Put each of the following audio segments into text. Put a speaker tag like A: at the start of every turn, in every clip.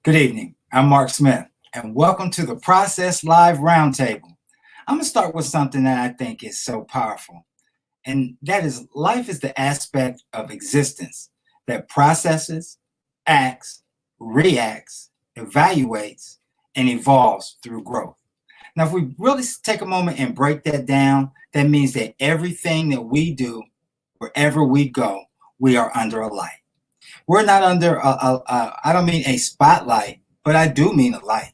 A: Good evening. I'm Mark Smith, and welcome to the Process Live Roundtable. I'm going to start with something that I think is so powerful, and that is life is the aspect of existence that processes, acts, reacts, evaluates, and evolves through growth. Now, if we really take a moment and break that down, that means that everything that we do, wherever we go, we are under a light. We're not under I don't mean a spotlight, but I do mean a light.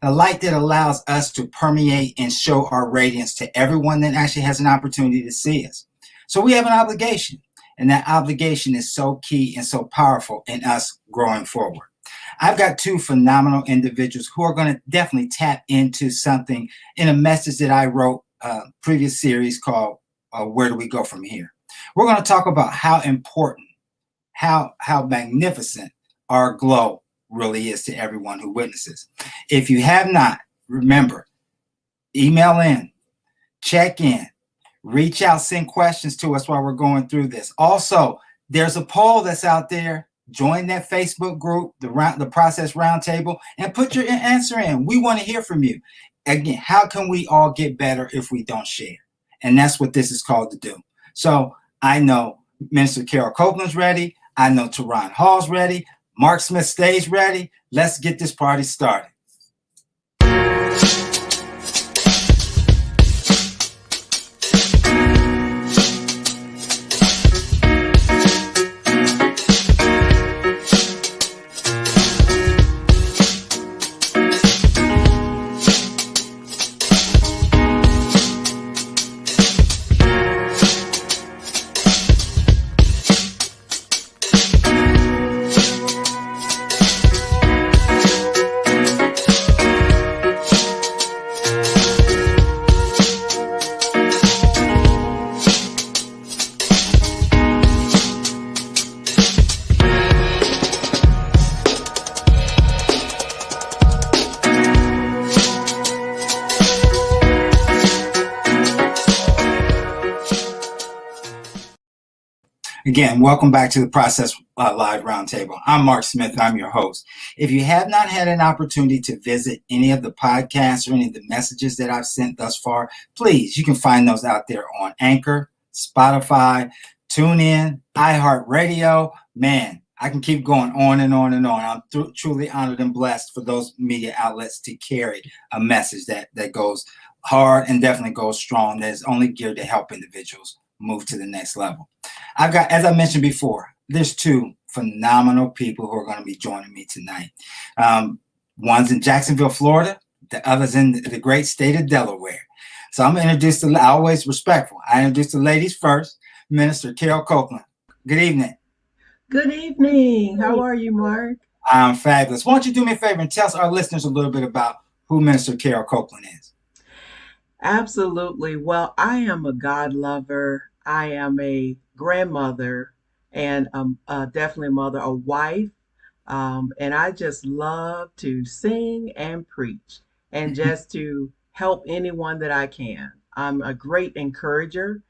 A: A light that allows us to permeate and show our radiance to everyone that actually has an opportunity to see us. So we have an obligation, and that obligation is so key and so powerful in us growing forward. I've got two phenomenal individuals who are going to definitely tap into something in a message that I wrote previous series called Where Do We Go From Here? We're going to talk about how important, how magnificent our glow really is to everyone who witnesses. If you have not, remember, email in, check in, reach out, send questions to us while we're going through this. Also, there's a poll that's out there. Join that Facebook group, the Process Roundtable, and put your answer in. We want to hear from you. Again, how can we all get better if we don't share? And that's what this is called to do. So I know Minister Carol Copeland's ready. I know Terron Hall's ready. Mark Smith stays ready. Let's get this party started. Again, welcome back to the Process Live Roundtable. I'm Mark Smith, and I'm your host. If you have not had an opportunity to visit any of the podcasts or any of the messages that I've sent thus far, please, you can find those out there on Anchor, Spotify, TuneIn, iHeartRadio. Man, I can keep going on and on and on. I'm truly honored and blessed for those media outlets to carry a message that goes hard and definitely goes strong, that is only geared to help individuals move to the next level. I've got, as I mentioned before, there's two phenomenal people who are going to be joining me tonight. One's in Jacksonville, Florida. The other's in the great state of Delaware. So I'm going to introduce the, I always respectful. I introduce the ladies first. Minister Carol Copeland. Good evening.
B: Good evening. How are you, Mark?
A: I'm fabulous. Why don't you do me a favor and tell our listeners a little bit about who Minister Carol Copeland is?
B: Absolutely. Well, I am a God lover. I am a grandmother and definitely a mother, a wife. And I just love to sing and preach and just to help anyone that I can. I'm a great encourager,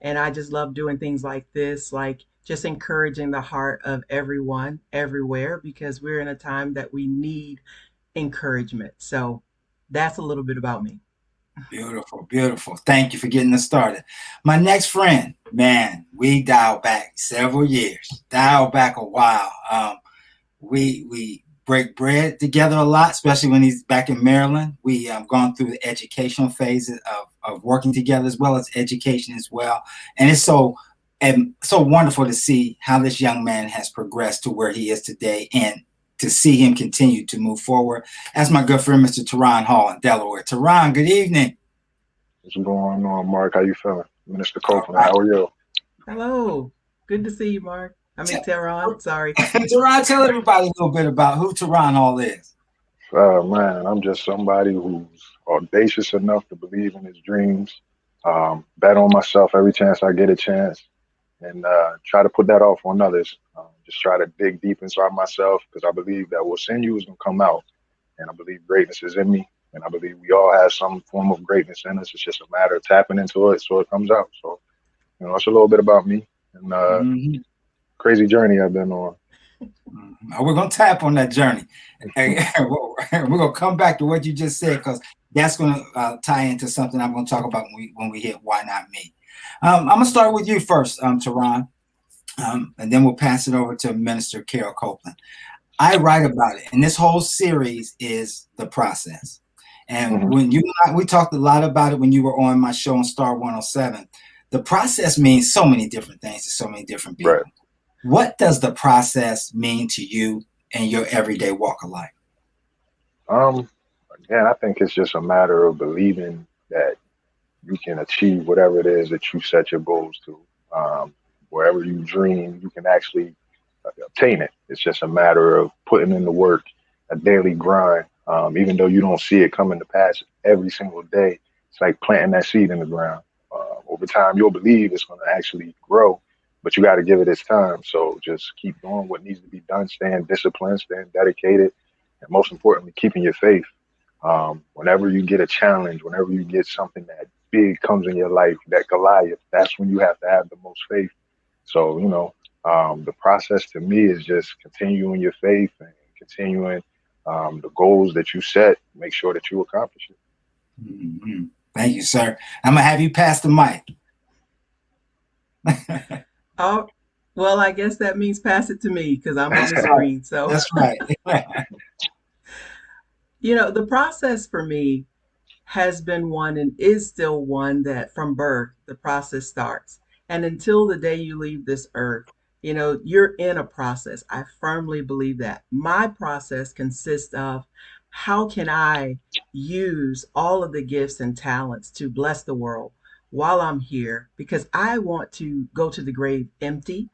B: and I just love doing things like this, like just encouraging the heart of everyone everywhere, because we're in a time that we need encouragement. So that's a little bit about me.
A: Beautiful, beautiful. Thank you for getting us started. My next friend, man, we dialed back several years, dialed back a while. We break bread together a lot, especially when he's back in Maryland. We have gone through the educational phases of working together as well as education as well. And it's so wonderful to see how this young man has progressed to where he is today and to see him continue to move forward. That's my good friend, Mr. Terron Hall in Delaware. Terron, good evening.
C: What's going on, Mark? How you feeling? Minister
A: All
C: Copeland,
A: right.
C: how are you?
B: Hello. Good to see you, Mark. I mean, Terron, sorry.
A: Terron, tell everybody a little bit about who Terron Hall is.
C: Man, I'm just somebody who's audacious enough to believe in his dreams, bet on myself every chance I get a chance, and try to put that off on others. Just try to dig deep inside myself because I believe that what's in you is going to come out. And I believe greatness is in me. And I believe we all have some form of greatness in us. It's just a matter of tapping into it so it comes out. So, it's a little bit about me and
A: Mm-hmm.
C: crazy journey I've been on.
A: We're going to tap on that journey. We're going to come back to what you just said because that's going to tie into something I'm going to talk about when we hit Why Not Me. I'm going to start with you first, Terron, and then we'll pass it over to Minister Carol Copeland. I write about it, and this whole series is the process. And
C: Mhm.
A: when we talked a lot about it when you were on my show on Star 107. The process means so many different things to so many different people.
C: Right.
A: What does the process mean to you in your everyday walk of life?
C: Um, Again, I think it's just a matter of believing that you can achieve whatever it is that you set your goals to. Wherever you dream, you can actually obtain it. It's just a matter of putting in the work, a daily grind. Even though you don't see it coming to pass every single day, it's like planting that seed in the ground. Over time, you'll believe it's going to actually grow, but you got to give it its time. So just keep doing what needs to be done, staying disciplined, staying dedicated, and most importantly, keeping your faith. Whenever you get a challenge, whenever you get something that big comes in your life, that Goliath, that's when you have to have the most faith. So, the process to me is just continuing your faith and continuing the goals that you set, make sure that you accomplish it.
A: Mm-hmm. Thank you, sir. I'm going to have you pass the mic.
B: Oh, well, I guess that means pass it to me because I'm on the screen. So,
A: That's right.
B: the process for me has been one and is still one that from birth, the process starts. And until the day you leave this earth, you're in a process. I firmly believe that. My process consists of how can I use all of the gifts and talents to bless the world while I'm here because I want to go to the grave empty,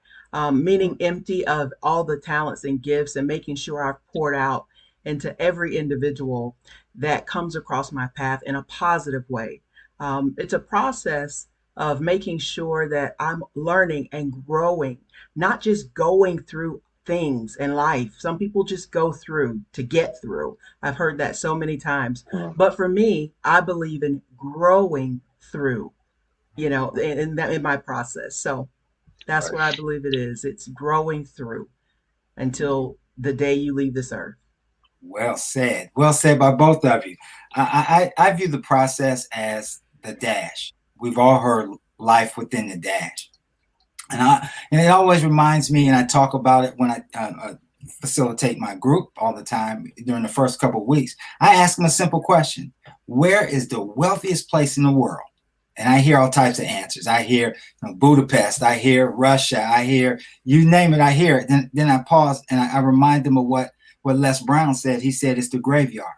B: meaning empty of all the talents and gifts and making sure I've poured out into every individual that comes across my path in a positive way. It's a process of making sure that I'm learning and growing, not just going through things in life. Some people just go through to get through. I've heard that so many times.
C: Mm.
B: But for me, I believe in growing through, in my process. So that's what I
C: Nice.
B: believe it is. It's growing through until the day you leave this earth.
A: Well said. Well said by both of you. I view the process as the dash. We've all heard life within the dash. And it always reminds me, and I talk about it when I facilitate my group all the time during the first couple of weeks. I ask them a simple question: where is the wealthiest place in the world? And I hear all types of answers. I hear Budapest. I hear Russia. I hear you name it. I hear it. Then I pause and I remind them of what Les Brown said. He said it's the graveyard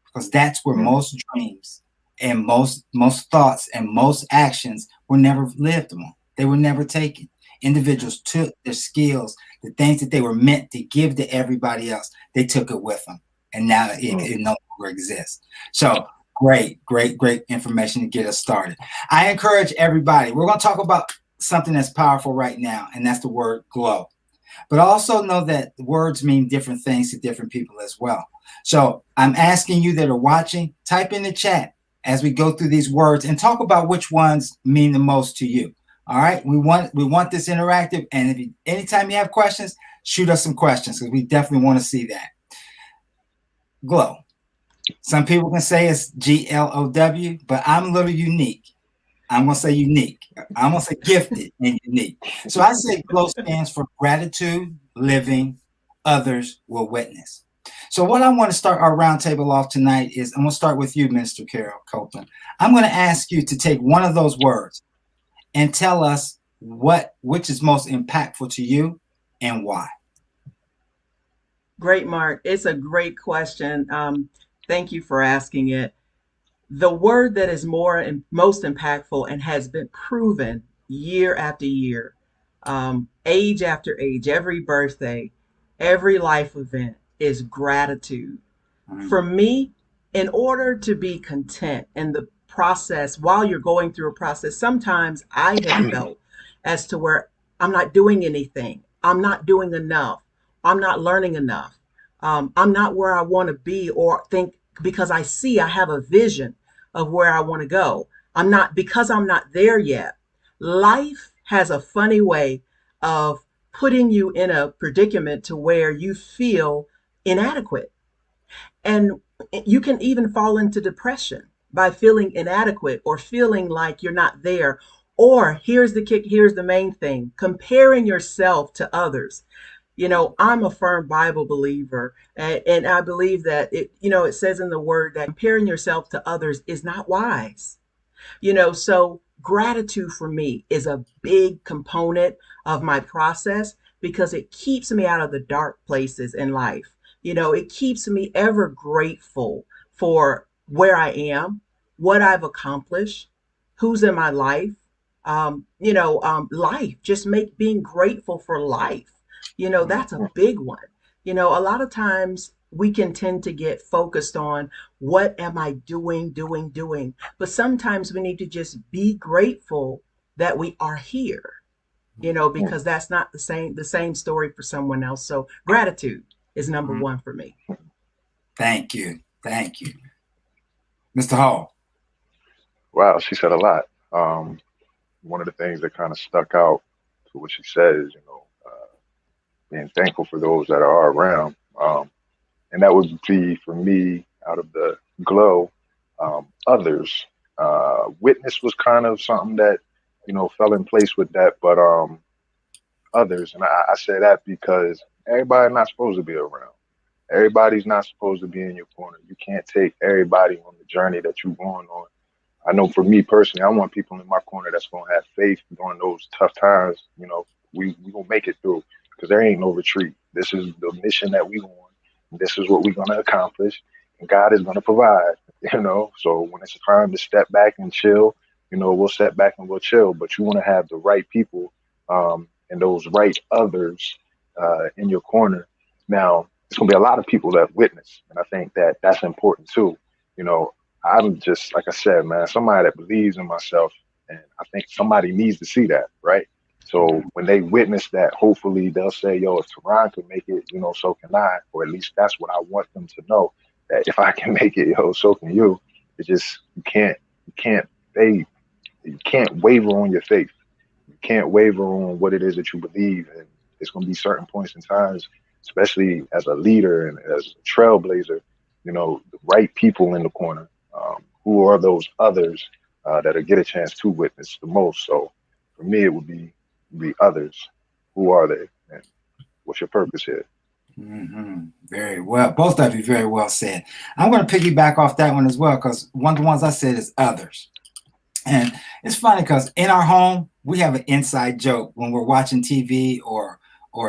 A: because that's where
C: Mm.
A: most dreams and most thoughts and most actions were never lived on. They were never taken. Individuals took their skills, the things that they were meant to give to everybody else, they took it with them. And now it no longer exists. So great information to get us started. I encourage everybody, we're going to talk about something that's powerful right now, and that's the word glow. But also know that words mean different things to different people as well. So I'm asking you that are watching, type in the chat, as we go through these words and talk about which ones mean the most to you. All right. We want this interactive. And anytime you have questions, shoot us some questions because we definitely want to see that. Glow. Some people can say it's GLOW, but I'm a little unique. I'm going to say unique. I'm going to say gifted and unique. So I say GLOW stands for gratitude, living, others will witness. So what I want to start our roundtable off tonight is, I'm going to start with you, Mr. Carol Copeland. I'm going to ask you to take one of those words and tell us which is most impactful to you and why.
B: Great, Mark. It's a great question. Thank you for asking it. The word that is most impactful and has been proven year after year, age after age, every birthday, every life event is gratitude. For me, in order to be content in the process, while you're going through a process, sometimes I have felt as to where I'm not doing anything. I'm not doing enough. I'm not learning enough. I'm not where I want to be or think, because I have a vision of where I want to go. I'm not there yet. Life has a funny way of putting you in a predicament to where you feel inadequate. And you can even fall into depression by feeling inadequate or feeling like you're not there. Or here's the kick, here's the main thing, comparing yourself to others. I'm a firm Bible believer, and I believe that it says in the word that comparing yourself to others is not wise. So gratitude for me is a big component of my process because it keeps me out of the dark places in life. It keeps me ever grateful for where I am, what I've accomplished, who's in my life. Life, just being grateful for life. That's a big one. A lot of times we can tend to get focused on what am I doing. But sometimes we need to just be grateful that we are here, because that's not the same story for someone else. So gratitude is number one for me.
A: Thank you. Mr. Hall.
C: Wow, she said a lot. One of the things that kind of stuck out to what she said is, being thankful for those that are around. And that would be for me out of the GLOW, others. Witness was kind of something that, fell in place with that, but others. And I say that because everybody's not supposed to be around. Everybody's not supposed to be in your corner. You can't take everybody on the journey that you're going on. I know for me personally, I want people in my corner that's going to have faith during those tough times. We going to make it through because there ain't no retreat. This is the mission that we want. This is what we're going to accomplish. And God is going to provide, So when it's time to step back and chill, we'll step back and we'll chill. But you want to have the right people and those right others in your corner. Now, it's going to be a lot of people that witness. And I think that that's important too. I'm just, like I said, man, somebody that believes in myself. And I think somebody needs to see that, right? So when they witness that, hopefully they'll say, yo, if Terron can make it, so can I. Or at least that's what I want them to know, that if I can make it, yo, so can you. It's just, you can't fade. You can't waver on your faith. You can't waver on what it is that you believe. And it's going to be certain points in times, especially as a leader and as a trailblazer, the right people in the corner. Who are those others that'll get a chance to witness the most? So for me, it would be others. Who are they? And what's your purpose here?
A: Very well. Both of you very well said. I'm going to piggyback off that one as well, because one of the ones I said is others. And it's funny because in our home, we have an inside joke when we're watching TV or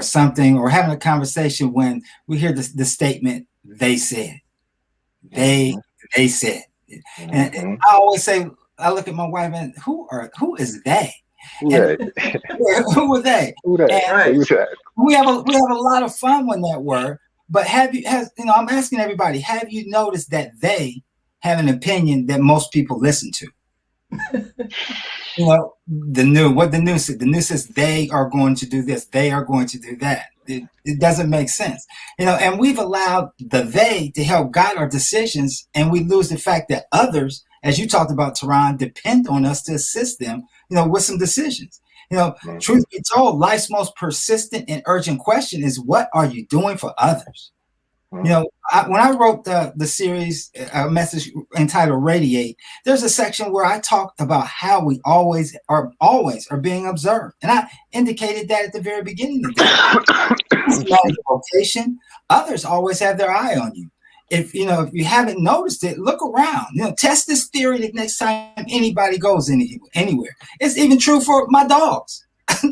A: something, or having a conversation when we hear the statement, they said. They said. And I always say, I look at my wife and who is they? Who are they? We have a lot of fun with that word. But I'm asking everybody, have you noticed that they have an opinion that most people listen to? The news says. The news says they are going to do this, they are going to do that. It doesn't make sense, and we've allowed the they to help guide our decisions, and we lose the fact that others as you talked about, Terron, depend on us to assist them, with some decisions.
C: Mhm.
A: Truth be told, life's most persistent and urgent question is, what are you doing for others?
C: Mhm.
A: When I wrote the series, a message entitled "Radiate," there's a section where I talked about how we always are being observed, and I indicated that at the very beginning of this. Doesn't matter the location, others always have their eye on you. If you haven't noticed it, look around. Test this theory the next time anybody goes anywhere. It's even true for my dogs.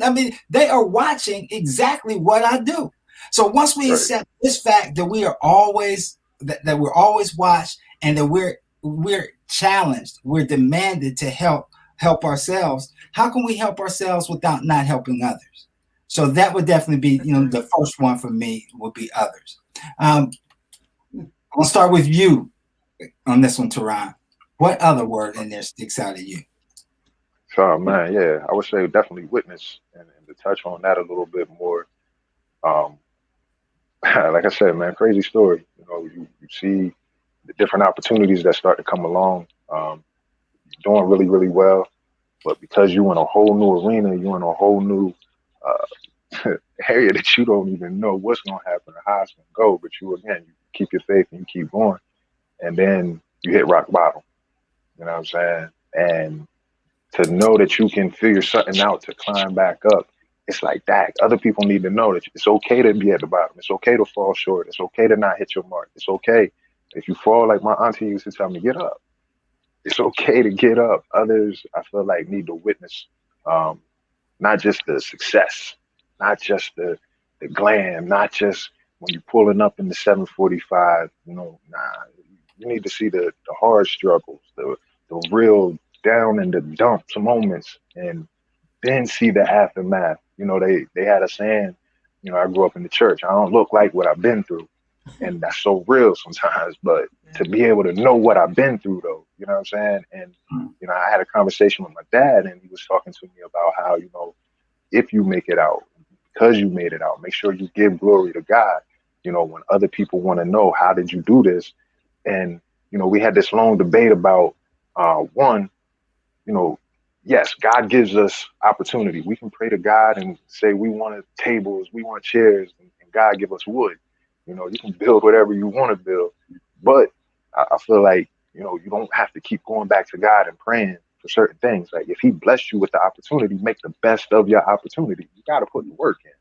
A: I mean, they are watching exactly what I do. So once we
C: Right.
A: accept this fact that we are always that we're always watched, and that we're challenged, we're demanded to help ourselves. How can we help ourselves without not helping others? So that would definitely be, the first one for me would be others. I'll start with you on this one, Terron. What other word in there sticks out at you?
C: So, man, yeah, I would say definitely witness, and to touch on that a little bit more. Um, like I said, man, crazy story. You see the different opportunities that start to come along. You're doing really, really well, but because you're in a whole new arena, you're in a whole new area that you don't even know what's going to happen or how it's going to go. But you keep your faith and you keep going, and then you hit rock bottom. You know what I'm saying? And to know that you can figure something out to climb back up, it's like that. Other people need to know that it's okay to be at the bottom. It's okay to fall short. It's okay to not hit your mark. It's okay if you fall, like my auntie used to tell me, get up. It's okay to get up. Others, I feel like, need to witness, um, not just the success, not just the glam, not just when you're pulling up in the 745. Nah, you need to see the hard struggles, the real down in the dumps moments, and then see the aftermath. They had a saying. I grew up in the church. I don't look like what I've been through, and that's so real sometimes. But to be able to know what I've been through, though, you know what I'm saying? And I had a conversation with my dad, and he was talking to me about how if you make it out, because you made it out, make sure you give glory to God. When other people want to know, how did you do this? And we had this long debate about one, you know, yes, God gives us opportunity. We can pray to God and say we want tables, we want chairs, and God give us wood. You can build whatever you want to build, but I feel like you don't have to keep going back to God and praying for certain things. Like if He blessed you with the opportunity, make the best of your opportunity. You got to put the work in.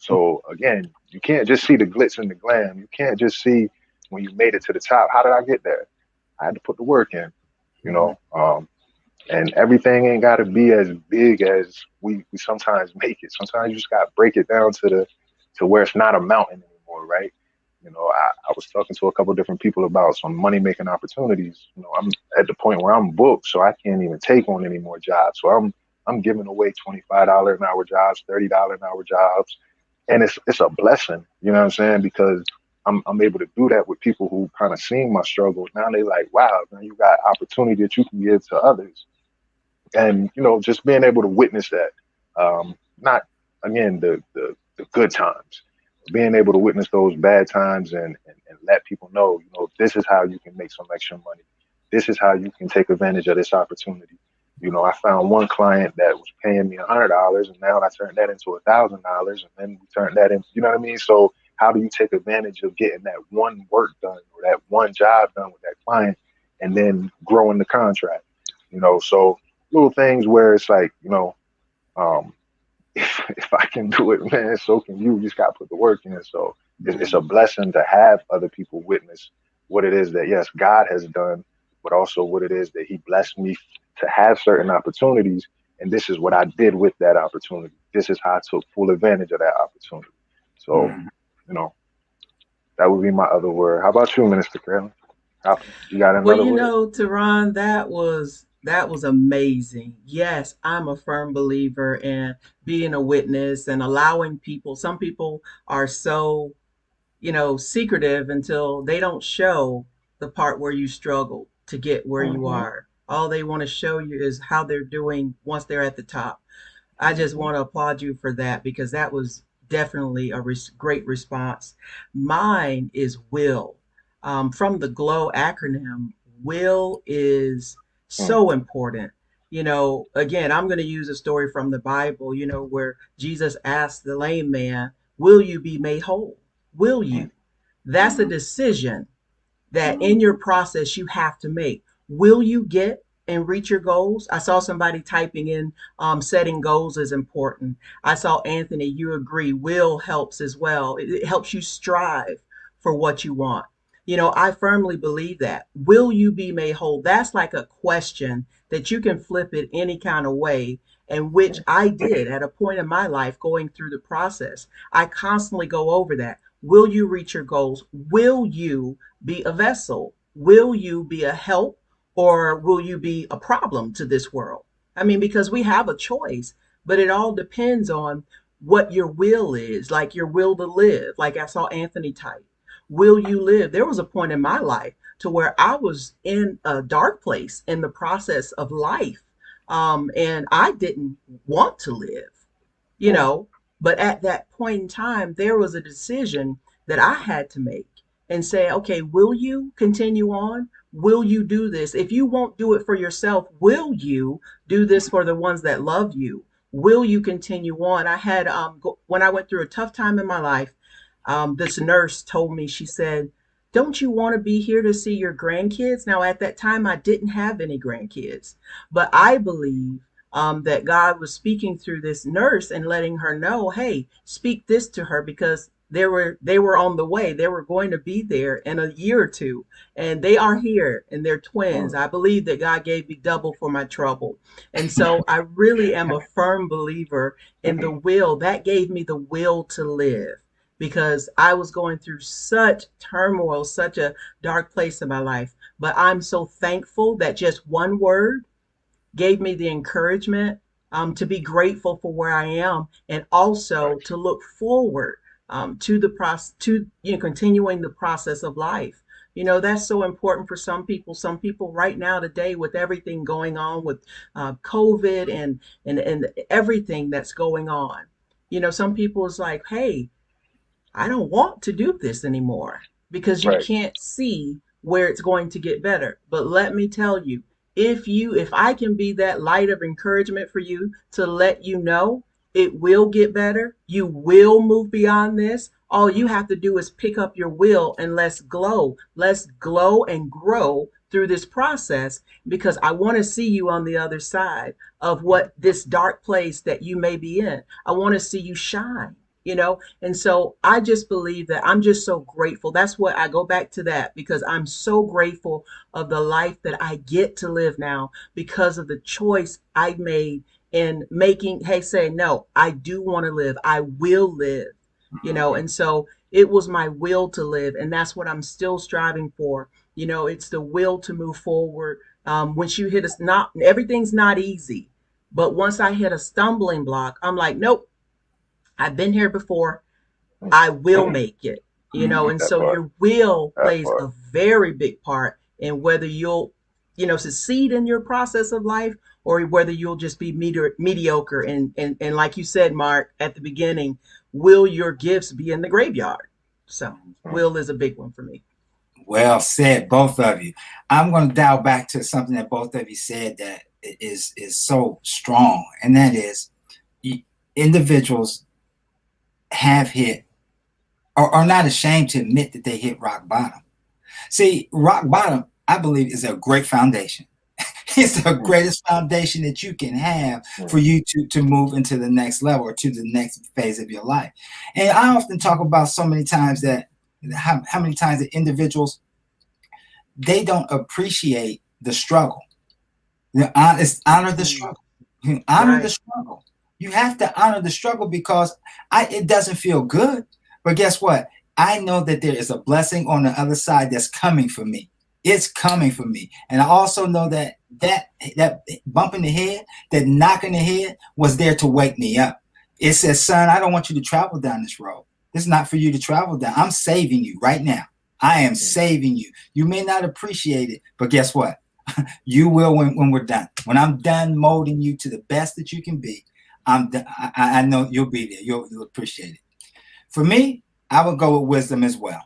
C: So again, you can't just see the glitz and the glam. You can't just see when you made it to the top. How did I get there? I had to put the work in. You know, and everything ain't got to be as big as we sometimes make it. Sometimes you just got to break it down to where it's not a mountain anymore, right? I was talking to a couple of different people about some money making opportunities. I'm at the point where I'm booked, so I can't even take on any more jobs. So I'm giving away $25 an hour jobs, $30 an hour jobs, and it's a blessing. You know what I'm saying? Because I'm able to do that with people who kind of seen my struggle. Now they like, wow, man, you got opportunity that you can give to others, and just being able to witness that. Not again the good times, being able to witness those bad times, and let people know, this is how you can make some extra money. This is how you can take advantage of this opportunity. I found one client that was paying me $100, and now I turned that into $1,000, and then we turned that in. You know what I mean? So how do you take advantage of getting that one work done or that one job done with that client, and then growing the contract? So little things where it's like, um, if I can do it, man, so can you. You just got to put the work in. So it's a blessing to have other people witness what it is that, yes, God has done, but also what it is that He blessed me to have certain opportunities. And this is what I did with that opportunity. This is how I took full advantage of that opportunity. So, you know, that would be my other word. How about you, Minister Carolyn? You got
B: Well,
C: another word?
B: Teron, that was amazing. Yes, I'm a firm believer in being a witness and allowing people. Some people are so, secretive until they don't show the part where you struggle to get where you
C: Mm-hmm,
B: are. All they want to show you is how they're doing once they're at the top. I just
C: mm-hmm,
B: want to applaud you for that because that was definitely a great response. Mine is will. From the GLOW acronym, will is
C: Mm,
B: so important. Again, I'm going to use a story from the Bible, where Jesus asked the lame man, will you be made whole? Will
C: mm,
B: you? That's a decision that in your process you have to make. Will you get and reach your goals? I saw somebody typing in, setting goals is important. I saw Anthony, you agree, will helps as well. It helps you strive for what you want. I firmly believe that. Will you be made whole? That's like a question that you can flip it any kind of way, and which I did at a point in my life going through the process. I constantly go over that. Will you reach your goals? Will you be a vessel? Will you be a help, or will you be a problem to this world? I mean, because we have a choice, but it all depends on what your will is, like your will to live. Like I saw Anthony type, will you live? There was a point in my life to where I was in a dark place in the process of life. And I didn't want to live, you
C: mm,
B: know, but at that point in time, there was a decision that I had to make and say, okay, will you continue on? Will you do this? If you won't do it for yourself, will you do this for the ones that love you? Will you continue on? I had, when I went through a tough time in my life, this nurse told me, she said, don't you want to be here to see your grandkids? Now, at that time, I didn't have any grandkids, but I believe that God was speaking through this nurse and letting her know, hey, speak this to her, because they were on the way. They were going to be there in a year or two, and they are here, and they're twins.
C: mm,
B: I believe that God gave me double for my trouble. And so I really am a firm believer in the will. That gave me the will to live, because I was going through such turmoil, such a dark place in my life. But I'm so thankful that just one word gave me the encouragement, to be grateful for where I am, and also
C: right,
B: to look forward, to the process, to continuing the process of life. That's so important for some people. Some people right now today, with everything going on with COVID and everything that's going on, some people is like, hey, I don't want to do this anymore, because you
C: right.
B: can't see where it's going to get better. But let me tell you, if I can be that light of encouragement for you to let you know it will get better, you will move beyond this. All you have to do is pick up your will and let's glow. Let's glow and grow through this process, because I want to see you on the other side of what this dark place that you may be in. I want to see you shine. And so I just believe that I'm just so grateful. That's what I go back to, that because I'm so grateful of the life that I get to live now, because of the choice I made in making, hey, say, no, I do want to live. I will live. And so it was my will to live. And that's what I'm still striving for. It's the will to move forward. Once you hit us, not everything's not easy. But once I hit a stumbling block, I'm like, nope, I've been here before.
C: Mm,
B: I will
C: mm.
B: make it. And
C: That
B: so
C: part,
B: your will
C: that
B: plays
C: part.
B: a very big part in whether you'll succeed in your process of life, or whether you'll just be mediocre. And like you said, Mark, at the beginning, will your gifts be in the graveyard? So
C: Mm,
B: will is a big one for me.
A: Well said, both of you. I'm going to dial back to something that both of you said that is so strong, and that is individuals have hit or are not ashamed to admit that they hit rock bottom. See, rock bottom, I believe, is a great foundation. It's the
C: mm,
A: greatest foundation that you can have for
C: mm,
A: you to move into the next level or to the next phase of your life. And I often talk about so many times that how many times that individuals, they don't appreciate the struggle. Honor the
B: Mm,
A: struggle. Honor the
B: right.
A: struggle. You have to honor the struggle, because it doesn't feel good. But guess what? I know that there is a blessing on the other side that's coming for me. It's coming for me. And I also know that bump in the head, that knock in the head was there to wake me up. It says, son, I don't want you to travel down this road. This is not for you to travel down. I'm saving you right now. I am
C: mm,
A: saving you. You may not appreciate it, but guess what? You will when we're done. When I'm done molding you to the best that you can be, I know you'll be there. You'll appreciate it. For me, I would go with wisdom as well.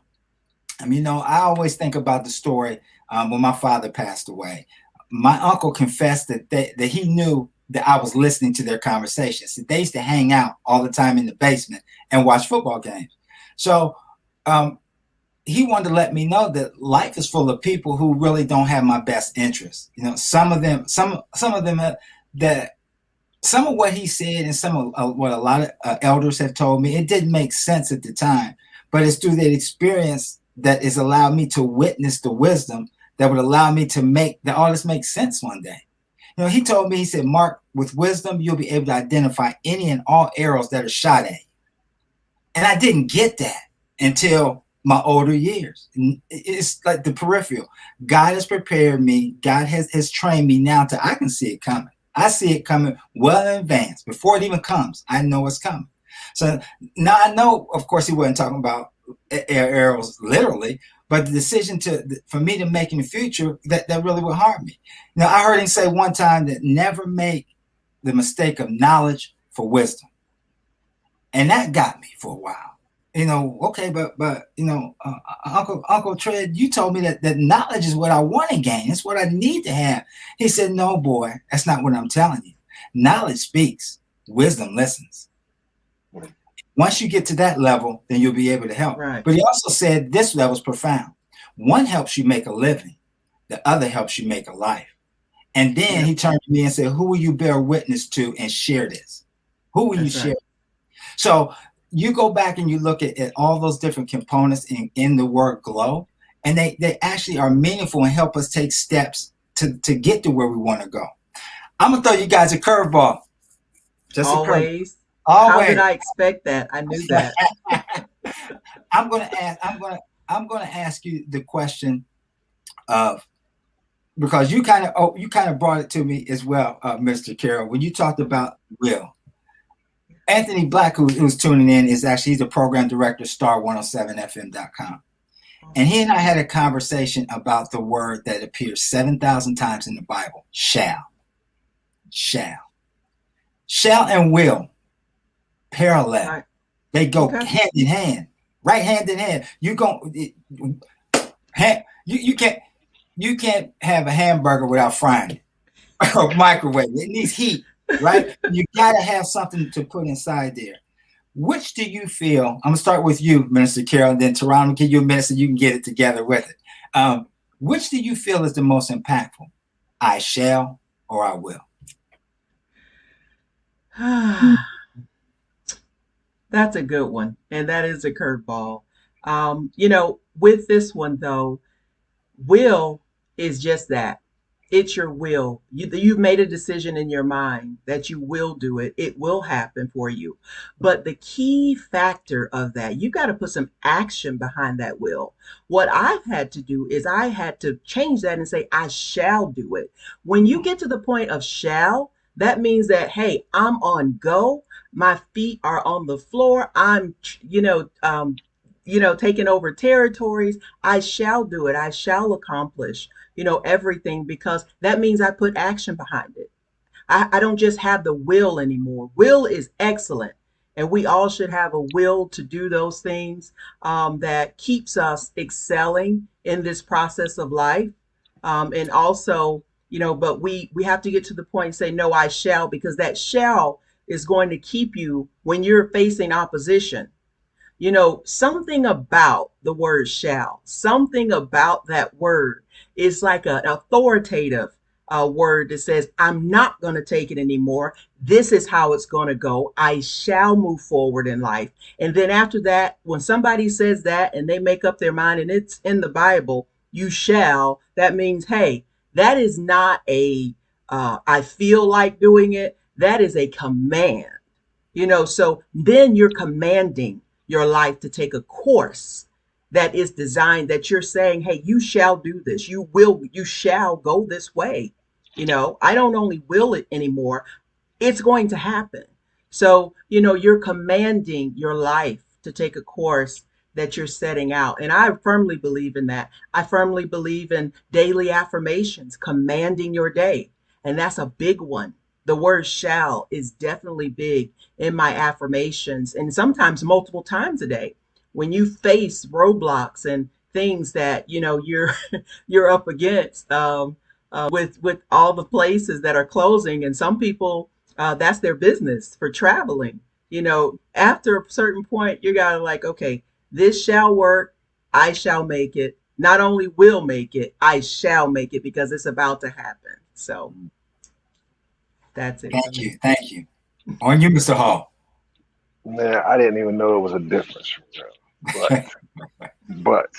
A: I mean, I always think about the story when my father passed away. My uncle confessed that he knew that I was listening to their conversations. They used to hang out all the time in the basement and watch football games. So um, he wanted to let me know that life is full of people who really don't have my best interest. You know, some of them, that some of what he said and some of what a lot of elders have told me, it didn't make sense at the time, but it's through that experience that has allowed me to witness the wisdom that would allow me to make that all this makes sense one day. You know, he told me, he said, Mark, with wisdom, you'll be able to identify any and all arrows that are shot at you. And I didn't get that until my older years. It's like the peripheral. God has prepared me. God has trained me now to I can see it coming. I see it coming well in advance. Before it even comes, I know it's coming. So now I know, of course, he wasn't talking about arrows literally, but the decision for me to make in the future, that really would harm me. Now, I heard him say one time that never make the mistake of knowledge for wisdom. And that got me for a while. You know, okay, but you know, Uncle Tread, you told me that knowledge is what I want to gain. It's what I need to have. He said, no, boy, that's not what I'm telling you. Knowledge speaks, wisdom listens. Once you get to that level, then you'll be able to help.
B: Right.
A: But he also said this level's profound. One helps you make a living. The other helps you make a life. And then he turned to me and said, who will you bear witness to and share this? Who will you share? So you go back and you look at all those different components in the word glow, and they actually are meaningful and help us take steps to get to where we want to go. I'm going to throw you guys a curveball.
B: Just always.
A: Always.
B: How did I expect that? I knew that.
A: I'm going to ask you the question of, because you kind of brought it to me as well, Mr. Carroll, when you talked about will. Anthony Black, who's tuning in, he's a program director, star107fm.com. And he and I had a conversation about the word that appears 7,000 times in the Bible, shall. Shall and will, parallel. Right. They go hand in hand, right hand in hand. You can't have a hamburger without frying it or microwave. It needs heat. Right? You got to have something to put inside there. Which do you feel? I'm going to start with you, Minister Carroll, and then Terron, I'm going to give you a minute so you can get it together with it. Which do you feel is the most impactful? I shall or I will?
B: That's a good one. And that is a curveball. You know, with this one, though, will is just that. It's your will. You've made a decision in your mind that you will do it. It will happen for you. But the key factor of that, you got to put some action behind that will. What I've had to do is I had to change that and say, I shall do it. When you get to the point of shall, that means that, hey, I'm on go. My feet are on the floor. I'm, taking over territories. I shall do it. I shall accomplish, everything, because that means I put action behind it. I don't just have the will anymore. Will is excellent. And we all should have a will to do those things that keeps us excelling in this process of life. And also, but we have to get to the point and say, no, I shall, because that shall is going to keep you when you're facing opposition. Something about the word shall, something about that word is like an authoritative word that says, I'm not going to take it anymore. This is how it's going to go. I shall move forward in life. And then after that, when somebody says that and they make up their mind and it's in the Bible, you shall, that means, hey, that is not I feel like doing it. That is a command, so then you're commanding your life to take a course that is designed, that you're saying, hey, you shall do this. You shall go this way. I don't only will it anymore. It's going to happen. So, you're commanding your life to take a course that you're setting out. And I firmly believe in that. I firmly believe in daily affirmations, commanding your day. And that's a big one. The word shall is definitely big in my affirmations, and sometimes multiple times a day. When you face roadblocks and things that you're you're up against, with all the places that are closing, and some people, that's their business for traveling. After a certain point, you gotta like, okay, this shall work. I shall make it. Not only will make it, I shall make it because it's about to happen. So that's it for
A: Thank
B: me.
A: you. Thank you. On you, Mr. Hall.
C: Man, I didn't even know it was a difference for real. But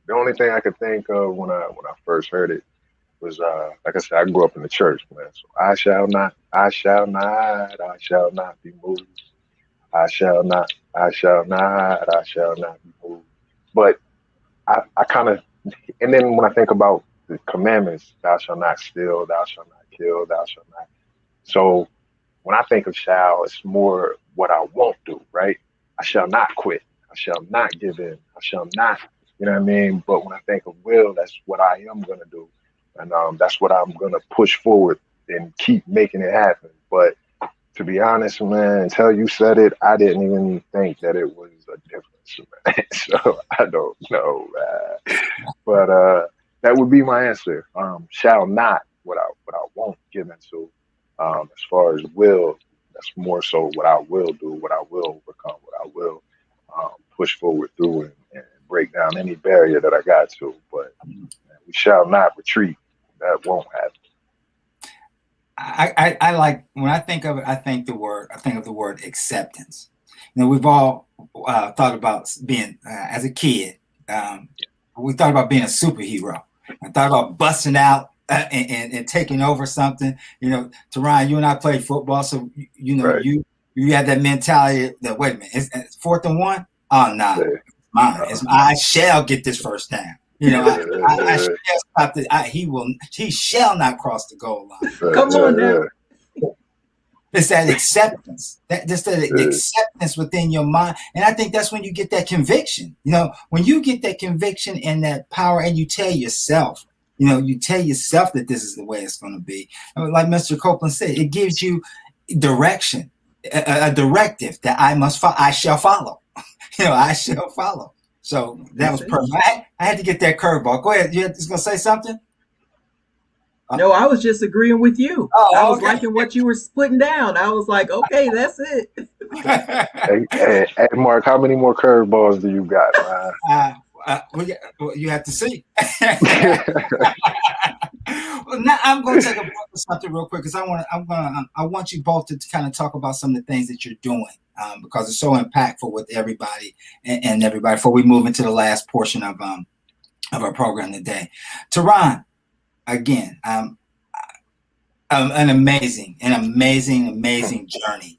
C: the only thing I could think of when I first heard it was like I said, I grew up in the church, man. So I shall not be moved. I shall not be moved. But I kind of, and then when I think about the commandments, thou shalt not steal, thou shalt not kill, thou shalt not. So when I think of shall, it's more what I won't do, right? I shall not quit. I shall not give in. I shall not, you know what I mean? But when I think of will, that's what I am going to do. And that's what I'm going to push forward and keep making it happen. But to be honest, man, until you said it, I didn't even think that it was a difference, man. So I don't know, man. But that would be my answer. Shall not what I won't give into. As far as will, that's more so what I will do, what I will overcome, what I will push forward through and break down any barrier that I got to. But man, we shall not retreat. That won't happen.
A: I like when I think of it. I think of the word acceptance. We've all thought about being as a kid. We thought about being a superhero. I thought about busting out and taking over something. Terron, you and I played football, so
C: Right.
A: you had that mentality that wait a minute, it's 4th and 1. Oh no,
C: Yeah.
A: mine. I shall get this first down. I shall stop it. He shall not cross the goal line.
B: Come on now.
A: It's that acceptance, that acceptance within your mind. And I think that's when you get that conviction. When you get that conviction and that power, and you tell yourself that this is the way it's going to be. Like Mr. Copeland said, it gives you direction, a directive that I shall follow. I shall follow. So that was perfect. I had to get that curveball. Go ahead. You just going to say something?
B: No, I was just agreeing with you.
A: Oh,
B: I was
A: okay.
B: liking what you were putting down. I was like, okay, that's it.
C: Hey, Mark, how many more curveballs do you got, man?
A: You have to see. Well, now I'm going to take a break for something real quick because I want you both to kind of talk about some of the things that you're doing because it's so impactful with everybody and everybody. Before we move into the last portion of our program today, Terron, again, an amazing journey.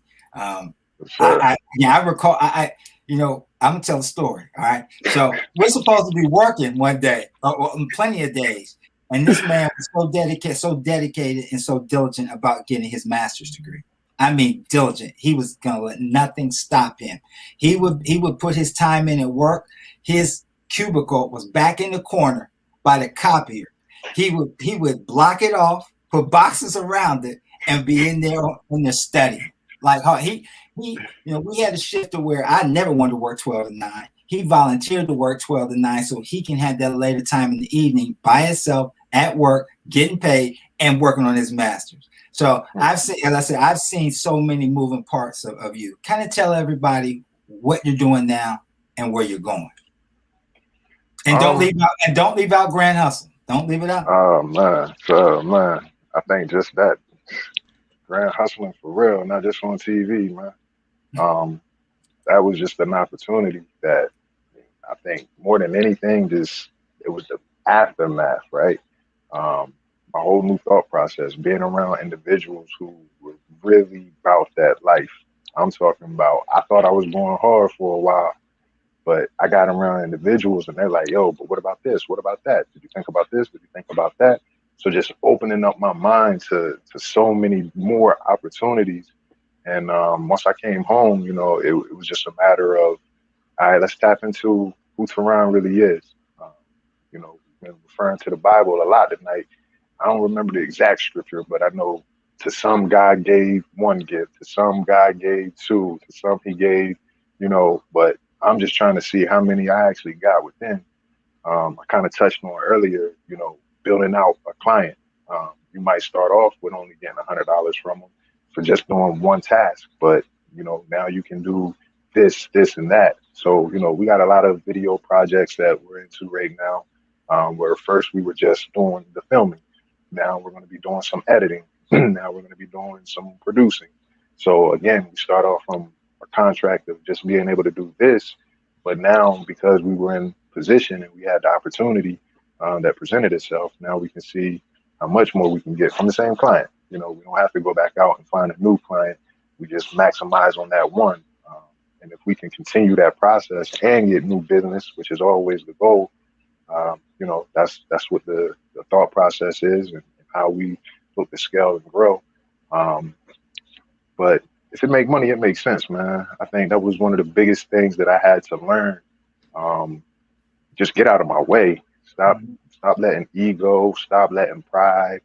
C: Sure.
A: I recall. I'm gonna tell a story. All right. So we're supposed to be working one day, or plenty of days, and this man was so dedicated, and so diligent about getting his master's degree. I mean, diligent. He was gonna let nothing stop him. He would put his time in at work. His cubicle was back in the corner by the copier. He would block it off, put boxes around it, and be in there studying. Like we had a shift to where I never wanted to work 12 to 9. He volunteered to work 12 to 9 so he can have that later time in the evening by himself at work, getting paid and working on his master's. So I've seen so many moving parts of you. Kind of tell everybody what you're doing now and where you're going. And don't leave out Grand Hustle. Don't leave it out.
C: Oh man, I think just that grand hustling for real, not just on TV, man. That was just an opportunity that I think more than anything, just it was the aftermath, right? My whole new thought process, being around individuals who were really about that life. I'm talking about, I thought I was going hard for a while, but I got around individuals and they're like, yo, but what about this? What about that? Did you think about this? Did you think about that? So just opening up my mind to so many more opportunities. And once I came home, it was just a matter of, all right, let's tap into who Terron really is. We've been referring to the Bible a lot tonight. I don't remember the exact scripture, but I know to some God gave one gift, to some God gave two, to some he gave, but I'm just trying to see how many I actually got within. I kind of touched on earlier, building out a client. You might start off with only getting $100 from them for just doing one task, but now you can do this, and that. So we got a lot of video projects that we're into right now. Where first we were just doing the filming. Now we're going to be doing some editing. Now we're going to be doing some producing. So again, we start off from a contract of just being able to do this, but now because we were in position and we had the opportunity that presented itself, now we can see how much more we can get from the same client. We don't have to go back out and find a new client. We just maximize on that one. And if we can continue that process and get new business, which is always the goal, that's what the thought process is and how we look to scale and grow. But if it make money, it makes sense, man. I think that was one of the biggest things that I had to learn. Just get out of my way. Stop letting ego, stop letting pride,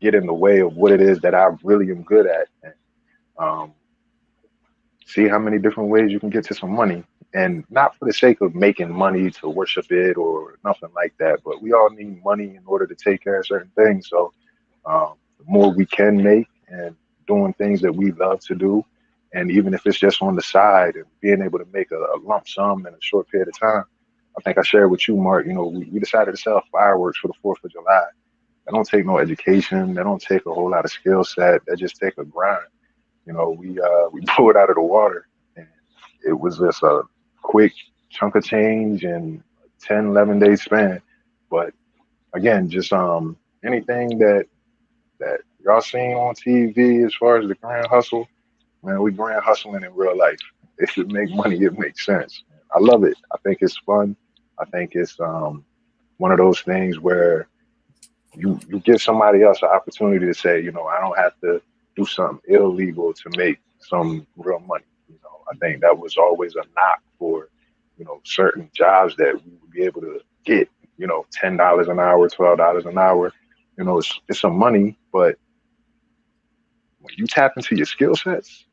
C: get in the way of what it is that I really am good at. And, see how many different ways you can get to some money, and not for the sake of making money to worship it or nothing like that, but we all need money in order to take care of certain things. So the more we can make and doing things that we love to do, and even if it's just on the side and being able to make a lump sum in a short period of time. I think I shared with you, Mark, we decided to sell fireworks for the 4th of July. That don't take no education. That don't take a whole lot of skill set. That just take a grind. We blew it out of the water, and it was just a quick chunk of change in 10, 11 day span. But again, just anything that y'all seen on TV as far as the grand hustle, man, we grand hustling in real life. If it make money, it makes sense. I love it. I think it's fun. I think it's one of those things where you give somebody else an opportunity to say, I don't have to do something illegal to make some real money. I think that was always a knock for, certain jobs that we would be able to get, $10 an hour, $12 an hour. It's some money, but when you tap into your skill sets,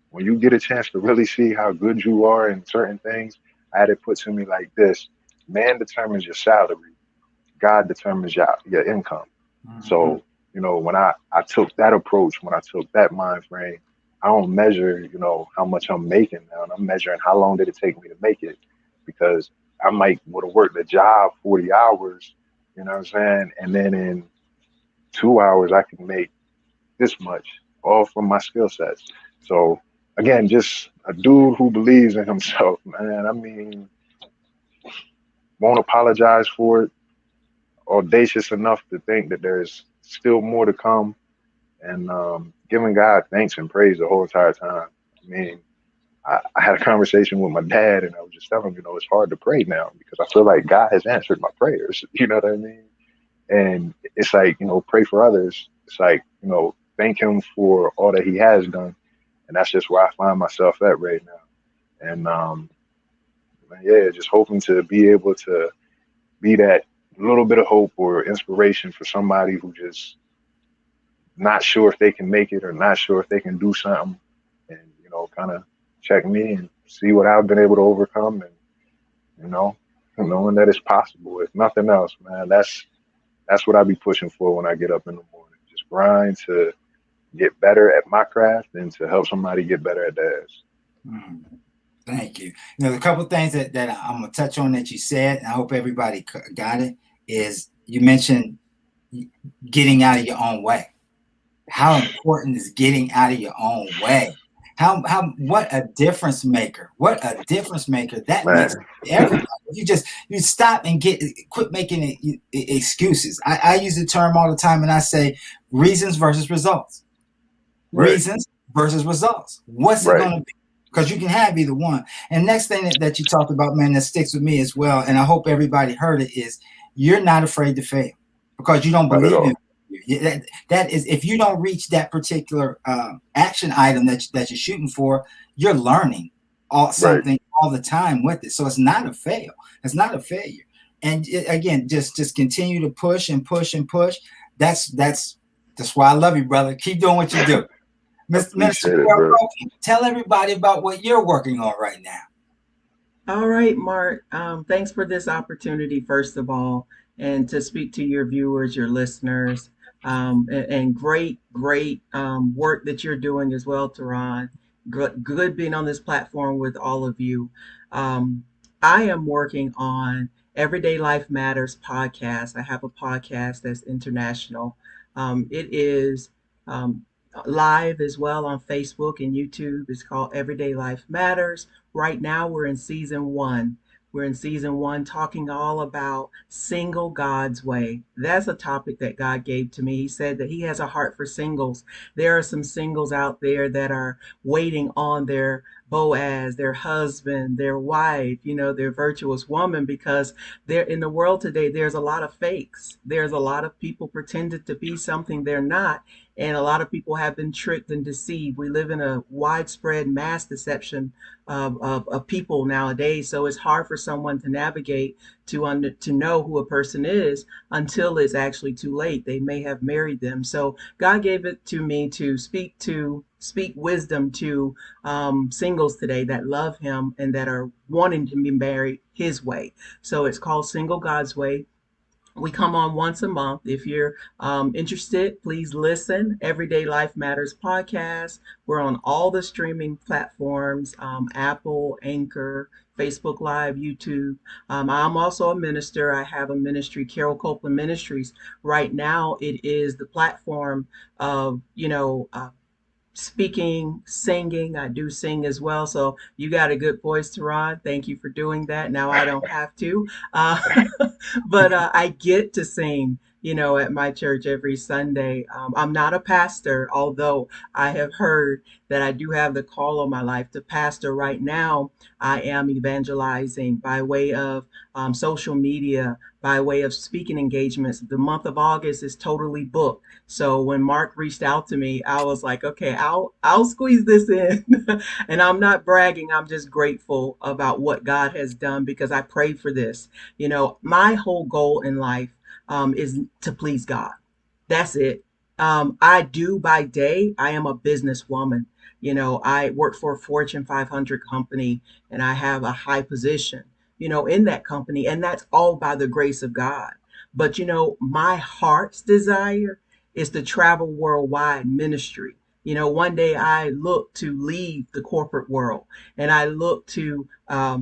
C: when you get a chance to really see how good you are in certain things, I had it put to me like this: man determines your salary, God determines your income. Mm-hmm. So, when I took that approach, when I took that mind frame, I don't measure, how much I'm making now. And I'm measuring how long did it take me to make it, because I might would have worked a job 40 hours, you know what I'm saying? And then in 2 hours, I can make this much, all from my skill sets. So again, just a dude who believes in himself, man. I mean, won't apologize for it. Audacious enough to think that there's still more to come, and giving God thanks and praise the whole entire time. I mean, I had a conversation with my dad, and I was just telling him, it's hard to pray now because I feel like God has answered my prayers. You know what I mean? And it's like, pray for others. It's like, thank him for all that he has done. And that's just where I find myself at right now. And yeah, just hoping to be able to be that little bit of hope or inspiration for somebody who just not sure if they can make it or not sure if they can do something, and kind of check me and see what I've been able to overcome, and knowing that it's possible. If nothing else, man, that's what I be pushing for when I get up in the morning. Just grind to get better at my craft and to help somebody get better at theirs.
A: Thank you. A couple of things that I'm gonna touch on that you said, and I hope everybody got it, is you mentioned getting out of your own way. How important is getting out of your own way? What a difference maker. What a difference maker that makes everybody. You stop and quit making excuses. I use the term all the time, and I say reasons versus results. Right. Reasons versus results. What's it going to be? Because you can have either one. And next thing that you talked about, man, that sticks with me as well, and I hope everybody heard it, is you're not afraid to fail because you don't believe in it. That is, if you don't reach that particular action item that you're shooting for, you're learning something all the time with it. So it's not a fail. It's not a failure. And again, just continue to push and push and push. That's why I love you, brother. Keep doing what you do. Mr. Terron, tell everybody about what you're working on right now.
B: All right, Mark. Thanks for this opportunity, first of all, and to speak to your viewers, your listeners, and great work that you're doing as well, Terron. Good being on this platform with all of you. Um, I am working on Everyday Life Matters podcast. I have a podcast that's international. It is live as well on Facebook and YouTube. It's called Everyday Life Matters. Right now, we're in season one. We're in season one talking all about single God's way. That's a topic that God gave to me. He said that He has a heart for singles. There are some singles out there that are waiting on their Boaz, their husband, their wife, their virtuous woman, because there in the world today, there's a lot of fakes. There's a lot of people pretended to be something they're not. And a lot of people have been tricked and deceived. We live in a widespread mass deception of people nowadays. So it's hard for someone to navigate to know who a person is until it's actually too late. They may have married them. So God gave it to me to speak wisdom to singles today that love Him and that are wanting to be married His way. So it's called Single God's Way. We come on once a month. If you're interested, please listen. Everyday Life Matters podcast. We're on all the streaming platforms, Apple, Anchor, Facebook Live, YouTube. I'm also a minister. I have a ministry, Copeland Ministries. Right now, it is the platform of, speaking, singing. I do sing as well. So you got a good voice, Teron. Thank you for doing that. Now I don't have to. But I get to sing, at my church every Sunday. I'm not a pastor, although I have heard that I do have the call on my life to pastor. Right now, I am evangelizing by way of social media, by way of speaking engagements. The month of August is totally booked. So when Mark reached out to me, I was like, okay, I'll squeeze this in. And I'm not bragging. I'm just grateful about what God has done because I prayed for this. My whole goal in life is to please God. That's it. I do by day, I am a businesswoman. I work for a Fortune 500 company and I have a high position, in that company. And that's all by the grace of God. But, my heart's desire is to travel worldwide ministry. One day I look to leave the corporate world and I look to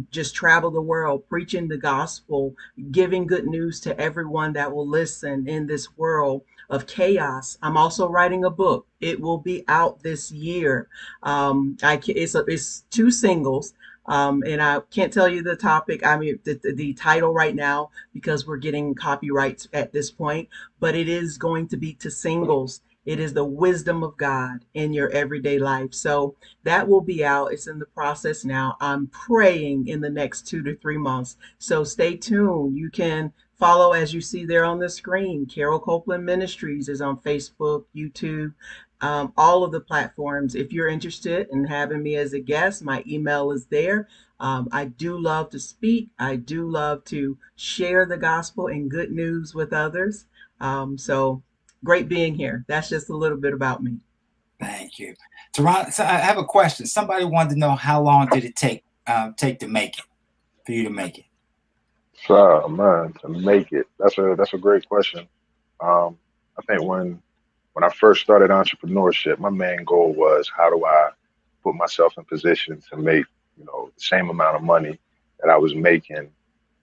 B: just travel the world, preaching the gospel, giving good news to everyone that will listen in this world of chaos. I'm also writing a book. It will be out this year. It's two singles. And I can't tell you the topic, I mean, the title right now, because we're getting copyrights at this point, but it is going to be to singles. It is the wisdom of God in your everyday life. So that will be out. It's in the process now. I'm praying in the next 2 to 3 months. So stay tuned. You can follow as you see there on the screen. Carol Copeland Ministries is on Facebook, YouTube, all of the platforms. If you're interested in having me as a guest, my email is there. I do love to speak. I do love to share the gospel and good news with others. So great being here. That's just a little bit about me.
A: Thank you. Teron, so I have a question. Somebody wanted to know how long did it take to make it, for you to make it?
C: So, man, to make it, that's a great question. I think when I first started entrepreneurship, my main goal was how do I put myself in position to make, the same amount of money that I was making